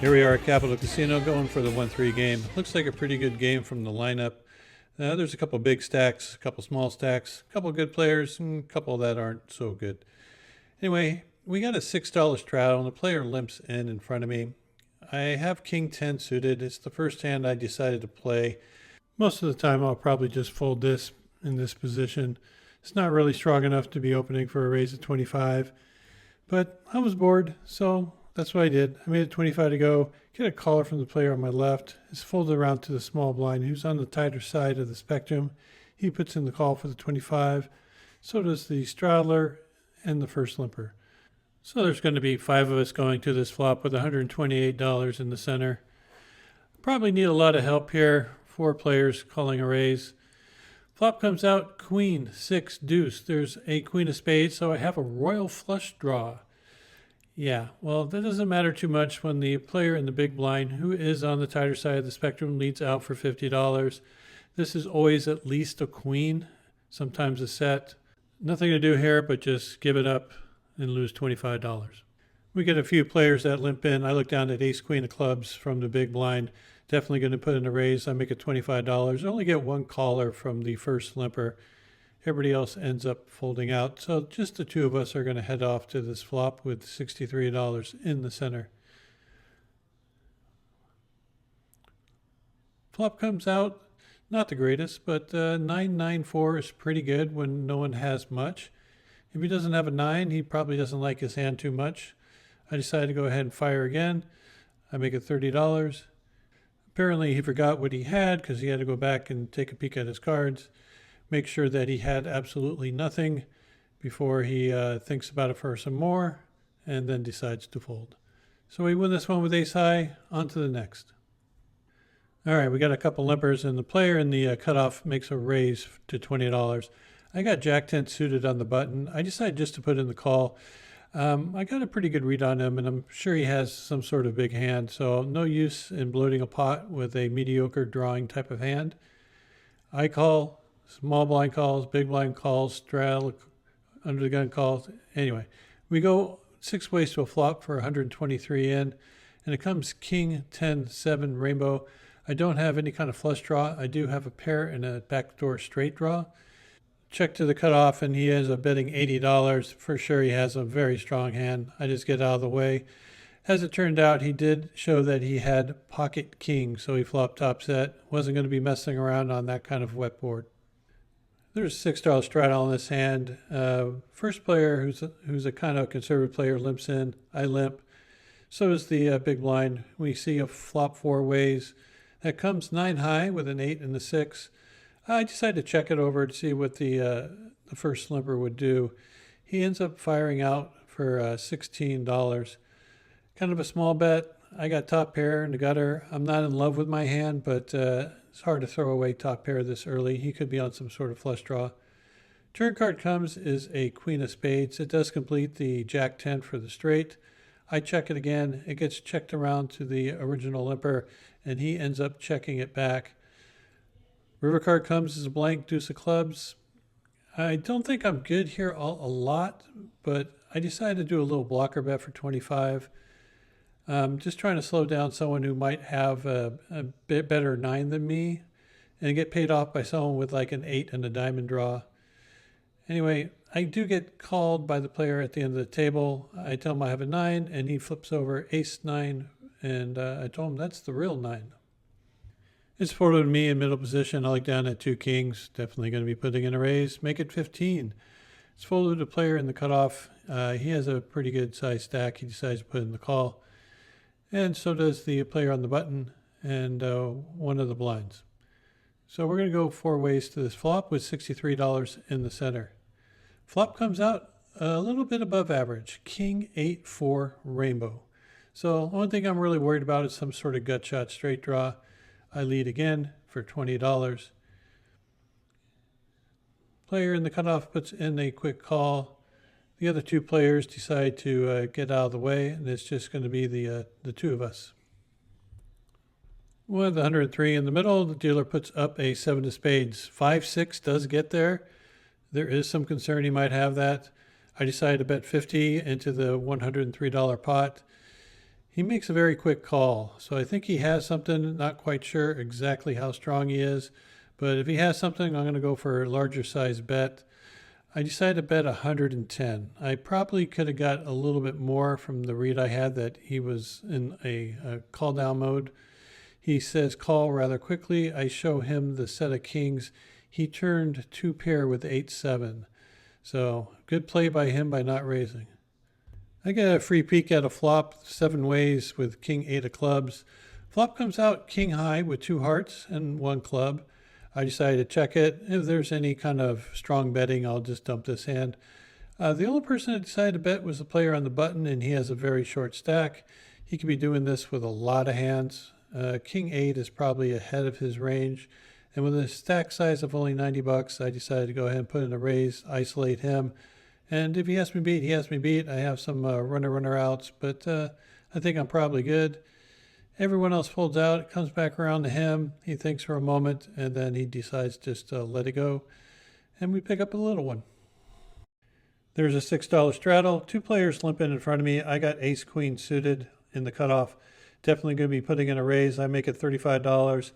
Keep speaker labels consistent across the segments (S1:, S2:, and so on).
S1: Here we are at Capital Casino going for the 1-3 game. Looks like a pretty good game from the lineup. There's a couple big stacks, a couple small stacks, a couple good players, and a couple that aren't so good. Anyway, we got a $6 straddle and the player limps in front of me. I have King 10 suited. It's the first hand I decided to play. Most of the time I'll probably just fold this in this position. It's not really strong enough to be opening for a raise of 25. But I was bored, so that's what I did. I made it 25 to go, get a caller from the player on my left. It's folded around to the small blind, who's on the tighter side of the spectrum. He puts in the call for the 25. So does the straddler and the first limper. So there's going to be 5 of us going to this flop with $128 in the center. Probably need a lot of help here. 4 players calling a raise. Flop comes out, queen, 6, deuce. There's a queen of spades, so I have a royal flush draw. Yeah, well, that doesn't matter too much when the player in the big blind, who is on the tighter side of the spectrum, leads out for $50. This is always at least a queen, sometimes a set. Nothing to do here but just give it up and lose $25. We get a few players that limp in. I look down at ace queen of clubs from the big blind. Definitely going to put in a raise. I make it $25. I only get 1 caller from the first limper. Everybody else ends up folding out. So just the 2 of us are going to head off to this flop with $63 in the center. Flop comes out, not the greatest, but 9-9-4 is pretty good when no one has much. If he doesn't have a 9, he probably doesn't like his hand too much. I decided to go ahead and fire again. I make it $30. Apparently he forgot what he had because he had to go back and take a peek at his cards. Make sure that he had absolutely nothing before he thinks about it for some more and then decides to fold. So we win this one with ace high. On to the next. All right, we got a couple limpers and the player in the cutoff makes a raise to $20. I got jack 10 suited on the button. I decided just to put in the call. I got a pretty good read on him, and I'm sure he has some sort of big hand, so no use in bloating a pot with a mediocre drawing type of hand. I call, small blind calls, big blind calls, straddle, under the gun calls. Anyway, we go 6 ways to a flop for 123 in, and it comes king 10-7 rainbow. I don't have any kind of flush draw. I do have a pair and a backdoor straight draw. Check to the cutoff, and he ends up betting $80. For sure, he has a very strong hand. I just get out of the way. As it turned out, he did show that he had pocket king, so he flopped top set. Wasn't going to be messing around on that kind of wet board. There's a $6 straddle in this hand. First player, who's a kind of conservative player, limps in. I limp. So is the big blind. We see a flop 4 ways. That comes 9 high with an 8 and a 6. I decided to check it over to see what the first limper would do. He ends up firing out for $16. Kind of a small bet. I got top pair in the gutter. I'm not in love with my hand, but it's hard to throw away top pair this early. He could be on some sort of flush draw. Turn card comes is a queen of spades. It does complete the jack 10 for the straight. I check it again. It gets checked around to the original limper, and he ends up checking it back. River card comes as a blank deuce of clubs. I don't think I'm good here a lot, but I decided to do a little blocker bet for 25. Just trying to slow down someone who might have a bit better 9 than me and get paid off by someone with like an 8 and a diamond draw. Anyway, I do get called by the player at the end of the table. I tell him I have a 9, and he flips over ace 9, and I told him that's the real 9. It's forwarded to me in middle position. I look down at 2 kings. Definitely going to be putting in a raise. Make it 15. It's folded to the player in the cutoff. He has a pretty good size stack. He decides to put in the call. And so does the player on the button and one of the blinds. So we're going to go 4 ways to this flop with $63 in the center. Flop comes out a little bit above average. King 8-4 rainbow. So one thing I'm really worried about is some sort of gut shot straight draw. I lead again for $20. Player in the cutoff puts in a quick call. The other 2 players decide to get out of the way, and it's just going to be the 2 of us. With 103 in the middle, the dealer puts up a 7 of spades. 5-6 does get there. There is some concern he might have that. I decided to bet $50 into the $103 pot. He makes a very quick call. So I think he has something, not quite sure exactly how strong he is. But if he has something, I'm going to go for a larger size bet. I decided to bet 110. I probably could have got a little bit more from the read I had that he was in a call down mode. He says call rather quickly. I show him the set of kings. He turned two pair with 8-7. So good play by him by not raising. I get a free peek at a flop 7 ways with king 8 of clubs. Flop comes out king high with 2 hearts and 1 club. I decided to check it. If there's any kind of strong betting, I'll just dump this hand. The only person that decided to bet was the player on the button, and he has a very short stack. He could be doing this with a lot of hands. King 8 is probably ahead of his range. And with a stack size of only 90 bucks, I decided to go ahead and put in a raise, isolate him. And if he has me beat, he has me beat. I have some runner outs, but I think I'm probably good. Everyone else folds out. It comes back around to him. He thinks for a moment, and then he decides just to let it go. And we pick up a little one. There's a $6 straddle. 2 players limp in front of me. I got ace queen suited in the cutoff. Definitely going to be putting in a raise. I make it $35.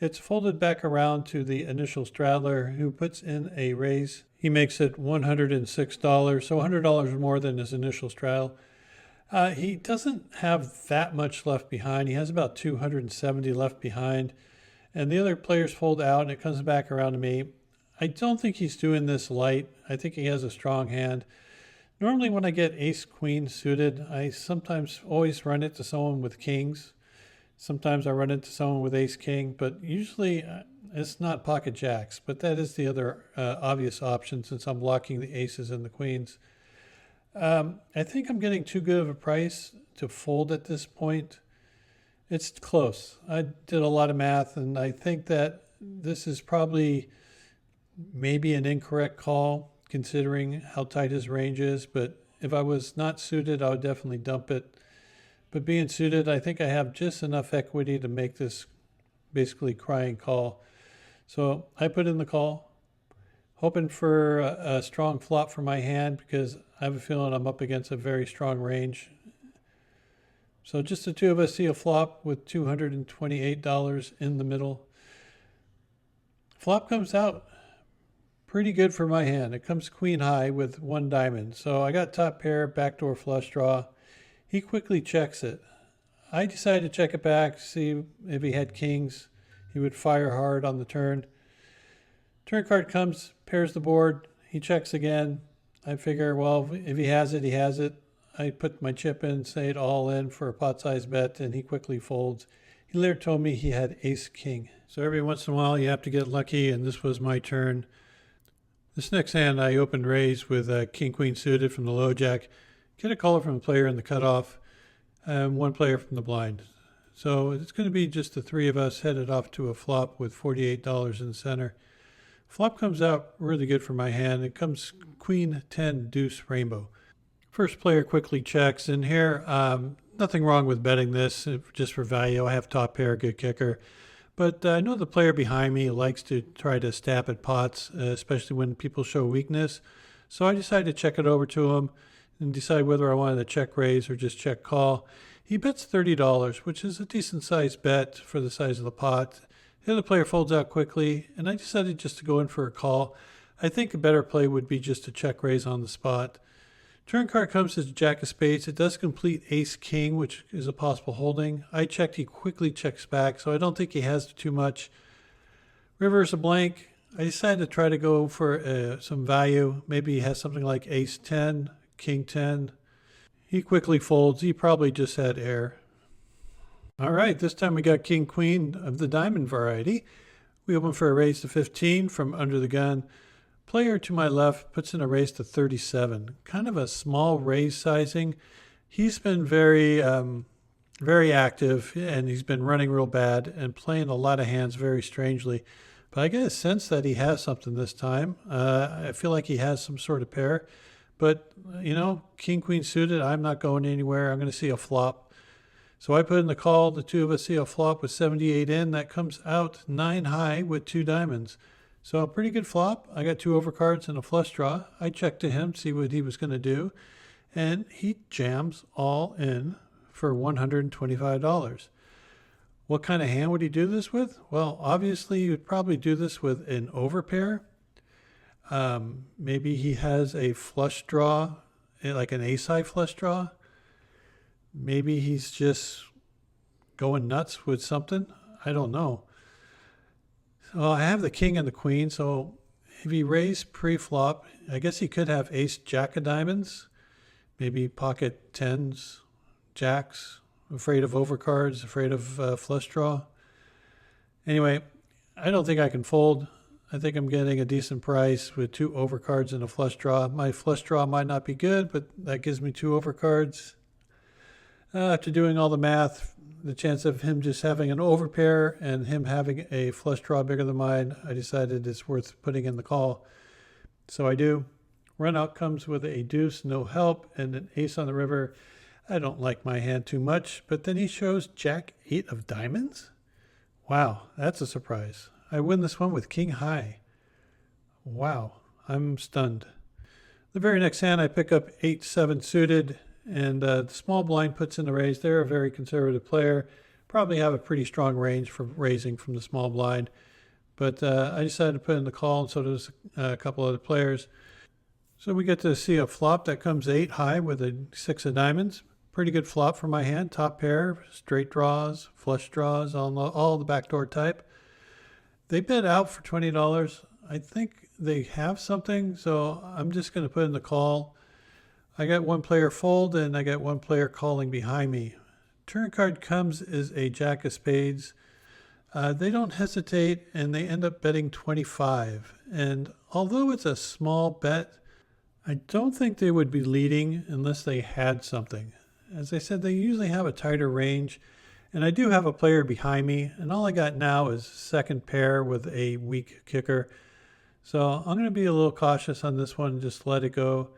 S1: It's folded back around to the initial straddler who puts in a raise. He makes it $106, so $100 more than his initial straddle. He doesn't have that much left behind. He has about 270 left behind. And the other players fold out and it comes back around to me. I don't think he's doing this light. I think he has a strong hand. Normally when I get ace queen suited, I sometimes always run it to someone with kings. Sometimes I run into someone with ace king, but usually it's not pocket jacks. But that is the other obvious option since I'm blocking the aces and the queens. I think I'm getting too good of a price to fold at this point. It's close. I did a lot of math, and I think that this is probably maybe an incorrect call considering how tight his range is. But if I was not suited, I would definitely dump it. But being suited, I think I have just enough equity to make this basically crying call. So I put in the call, hoping for a strong flop for my hand because I have a feeling I'm up against a very strong range. So just the two of us see a flop with $228 in the middle. Flop comes out pretty good for my hand. It comes queen high with 1 diamond. So I got top pair, backdoor flush draw. He quickly checks it. I decided to check it back, see if he had kings. He would fire hard on the turn. Turn card comes, pairs the board. He checks again. I figure, well, if he has it, he has it. I put my chip in, say it all in for a pot size bet, and he quickly folds. He later told me he had ace king. So every once in a while you have to get lucky, and this was my turn. This next hand I opened raise with king queen suited from the low jack. Get a caller from the player in the cutoff, and 1 player from the blind. So it's going to be just the 3 of us headed off to a flop with $48 in the center. Flop comes out really good for my hand. It comes queen 10 deuce rainbow. First player quickly checks, and here nothing wrong with betting this just for value. I have top pair, good kicker. But I know the player behind me likes to try to stab at pots, especially when people show weakness. So I decided to check it over to him and decide whether I wanted to check raise or just check call. He bets $30, which is a decent sized bet for the size of the pot. The other player folds out quickly, and I decided just to go in for a call. I think a better play would be just to check raise on the spot. Turn card comes as jack of spades. It does complete ace king, which is a possible holding. I checked, he quickly checks back, so I don't think he has too much. River is a blank. I decided to try to go for some value. Maybe he has something like ace 10, king 10. He quickly folds. He probably just had air. All right, this time we got king queen of the diamond variety. We open for a raise to 15 from under the gun. Player to my left puts in a raise to 37. Kind of a small raise sizing. He's been very active, and he's been running real bad and playing a lot of hands very strangely. But I get a sense that he has something this time. I feel like he has some sort of pair. But, you know, king, queen suited, I'm not going anywhere. I'm going to see a flop. So I put in the call. The 2 of us see a flop with 78 in. That comes out 9 high with 2 diamonds. So a pretty good flop. I got 2 overcards and a flush draw. I checked to him, see what he was going to do. And he jams all in for $125. What kind of hand would he do this with? Well, obviously he would probably do this with an overpair. Maybe he has a flush draw, like an ace-high flush draw. Maybe he's just going nuts with something. I don't know. So I have the king and the queen, so if he raised pre-flop, I guess he could have ace jack of diamonds, maybe pocket tens, jacks, afraid of overcards, afraid of flush draw. Anyway, I don't think I can fold. I think I'm getting a decent price with 2 overcards and a flush draw. My flush draw might not be good, but that gives me 2 overcards. After doing all the math, the chance of him just having an overpair and him having a flush draw bigger than mine, I decided it's worth putting in the call. So I do. Run out comes with a deuce, no help, and an ace on the river. I don't like my hand too much, but then he shows jack 8 of diamonds? Wow, that's a surprise. I win this one with king high. Wow, I'm stunned. The very next hand I pick up 8-7 suited, and the small blind puts in the raise. They're a very conservative player. Probably have a pretty strong range for raising from the small blind. But I decided to put in the call, and so does a couple other players. So we get to see a flop that comes 8 high with a 6 of diamonds. Pretty good flop for my hand. Top pair, straight draws, flush draws, all the backdoor type. They bid out for $20. I think they have something, so I'm just going to put in the call. I got one player fold, and I got one player calling behind me. Turn card comes is a jack of spades. They don't hesitate, and they end up betting 25. And although it's a small bet, I don't think they would be leading unless they had something. As I said, they usually have a tighter range. And I do have a player behind me, and all I got now is second pair with a weak kicker. So I'm going to be a little cautious on this one and just let it go.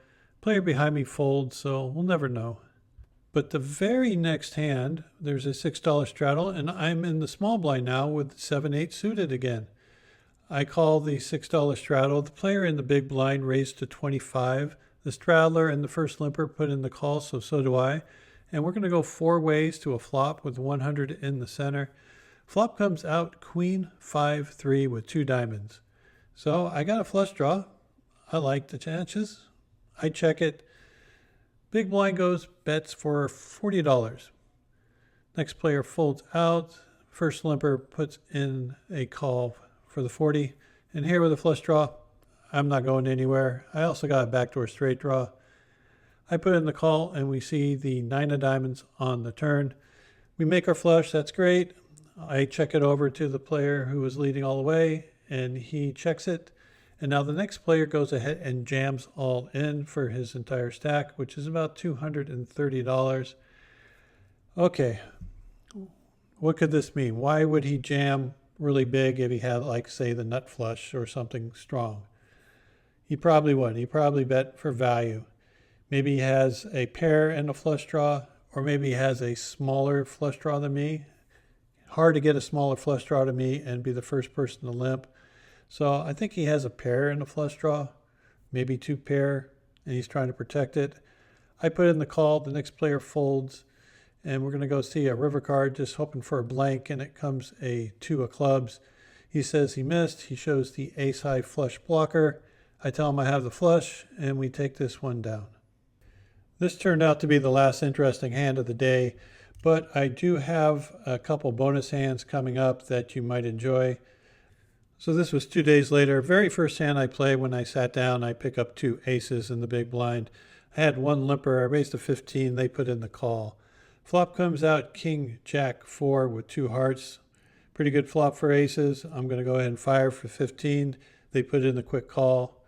S1: Player behind me folds, so we'll never know. But the very next hand, there's a $6 straddle, and I'm in the small blind now with 7-8 suited again. I call the $6 straddle. The player in the big blind raised to 25. The straddler and the first limper put in the call, so do I. And we're going to go 4 ways to a flop with 100 in the center. Flop comes out queen 5-3 with 2 diamonds. So I got a flush draw. I like the chances. I check it. Big blind goes, bets for $40. Next player folds out. First limper puts in a call for the 40. And here with a flush draw, I'm not going anywhere. I also got a backdoor straight draw. I put in the call, and we see the 9 of diamonds on the turn. We make our flush. That's great. I check it over to the player who was leading all the way, and he checks it. And now the next player goes ahead and jams all in for his entire stack, which is about $230. Okay, what could this mean? Why would he jam really big if he had, like, say, the nut flush or something strong? He probably would. He probably bet for value. Maybe he has a pair and a flush draw, or maybe he has a smaller flush draw than me. Hard to get a smaller flush draw to me and be the first person to limp. So I think he has a pair and a flush draw, maybe 2 pair, and he's trying to protect it. I put in the call. The next player folds, and we're going to go see a river card, just hoping for a blank, and it comes a 2 of clubs. He says he missed. He shows the ace-high flush blocker. I tell him I have the flush, and we take this one down. This turned out to be the last interesting hand of the day, but I do have a couple bonus hands coming up that you might enjoy. So this was 2 days later. Very first hand I play, when I sat down, I pick up 2 aces in the big blind. I had one limper. I raised to 15. They put in the call. Flop comes out king jack 4 with 2 hearts. Pretty good flop for aces. I'm going to go ahead and fire for 15. They put in the quick call.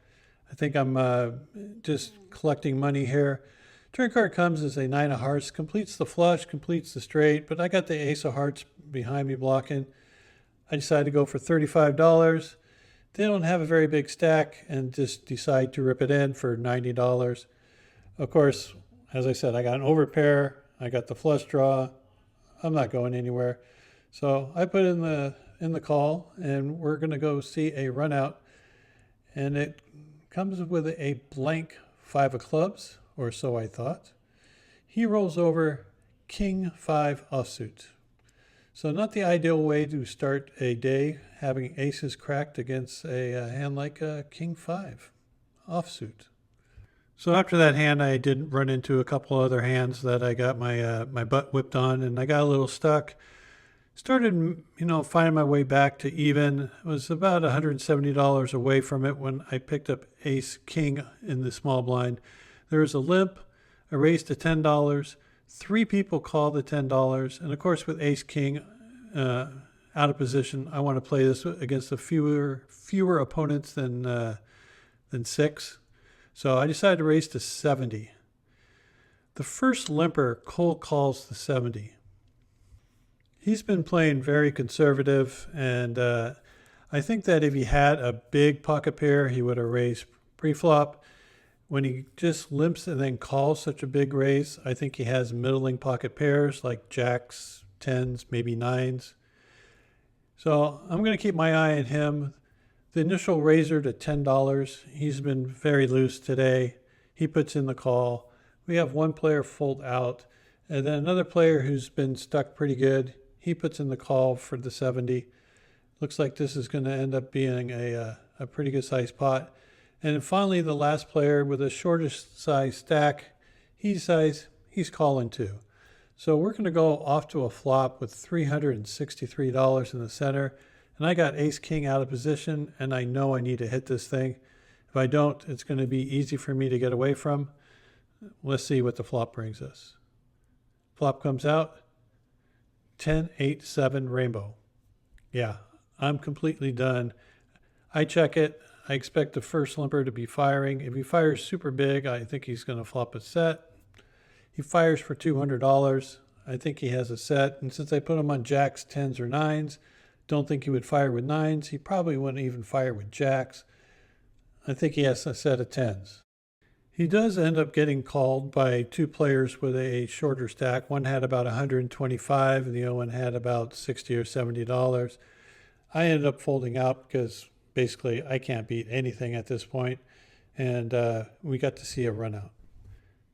S1: I think I'm just collecting money here. Turn card comes as a 9 of hearts. Completes the flush, completes the straight, but I got the ace of hearts behind me blocking. I decided to go for $35. They don't have a very big stack and just decide to rip it in for $90. Of course, as I said, I got an overpair. I got the flush draw. I'm not going anywhere. So I put in the call, and we're going to go see a run out. And it comes with a blank 5 of clubs, or so I thought. He rolls over King 5 offsuit. So not the ideal way to start a day, having aces cracked against a hand like King 5 offsuit. So after that hand, I did run into a couple other hands that I got my butt whipped on, and I got a little stuck. Started, finding my way back to even. It was about $170 away from it when I picked up Ace King in the small blind. There was a limp, a raise to $10. 3 people called the $10, and of course with Ace King out of position, I want to play this against a fewer opponents than 6. So I decided to raise to 70. The first limper cold calls the 70. He's been playing very conservative, and I think that if he had a big pocket pair, he would have raised pre-flop. When he just limps and then calls such a big raise, I think he has middling pocket pairs like jacks, 10s, maybe 9s. So I'm going to keep my eye on him. The initial raiser to $10, he's been very loose today. He puts in the call. We have one player fold out, and then another player who's been stuck pretty good. He puts in the call for the 70. Looks like this is going to end up being a pretty good sized pot. And then finally, the last player with the shortest size stack, he decides he's calling too. So we're going to go off to a flop with $363 in the center. And I got Ace King out of position, and I know I need to hit this thing. If I don't, it's going to be easy for me to get away from. Let's see what the flop brings us. Flop comes out, 10, 8, 7, rainbow. Yeah, I'm completely done. I check it. I expect the first limper to be firing. If he fires super big, I think he's going to flop a set. He fires for $200. I think he has a set. And since I put him on jacks, 10s, or 9s, don't think he would fire with 9s. He probably wouldn't even fire with jacks. I think he has a set of 10s. He does end up getting called by 2 players with a shorter stack. One had about 125, and the other one had about $60 or $70. I ended up folding out because basically I can't beat anything at this point, and we got to see a run out.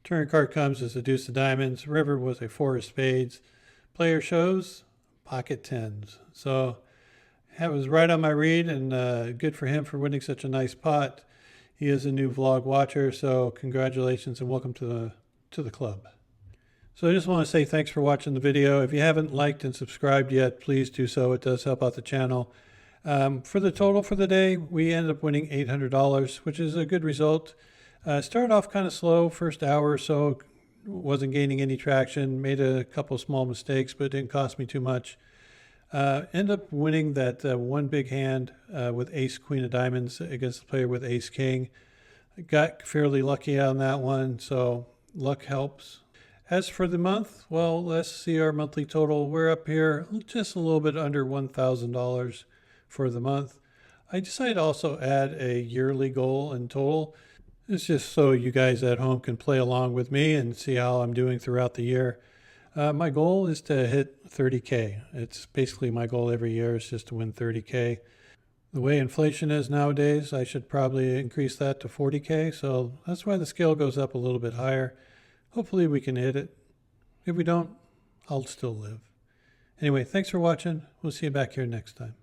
S1: Turn card comes as a deuce of diamonds. River was a 4 of spades. Player shows pocket 10s. So that was right on my read, and good for him for winning such a nice pot. He is a new vlog watcher, so congratulations and welcome to the club. So I just want to say thanks for watching the video. If you haven't liked and subscribed yet, please do so. It does help out the channel. For the total for the day, we ended up winning $800, which is a good result. Started off kind of slow, first hour or so, wasn't gaining any traction, made a couple small mistakes, but it didn't cost me too much. End up winning that one big hand with Ace Queen of Diamonds against the player with Ace King. Got fairly lucky on that one, so luck helps. As for the month, well, let's see our monthly total. We're up here just a little bit under $1,000 for the month. I decided to also add a yearly goal in total. It's just so you guys at home can play along with me and see how I'm doing throughout the year. My goal is to hit 30K. It's basically my goal every year is just to win 30K. The way inflation is nowadays, I should probably increase that to 40K. So that's why the scale goes up a little bit higher. Hopefully we can hit it. If we don't, I'll still live. Anyway, thanks for watching. We'll see you back here next time.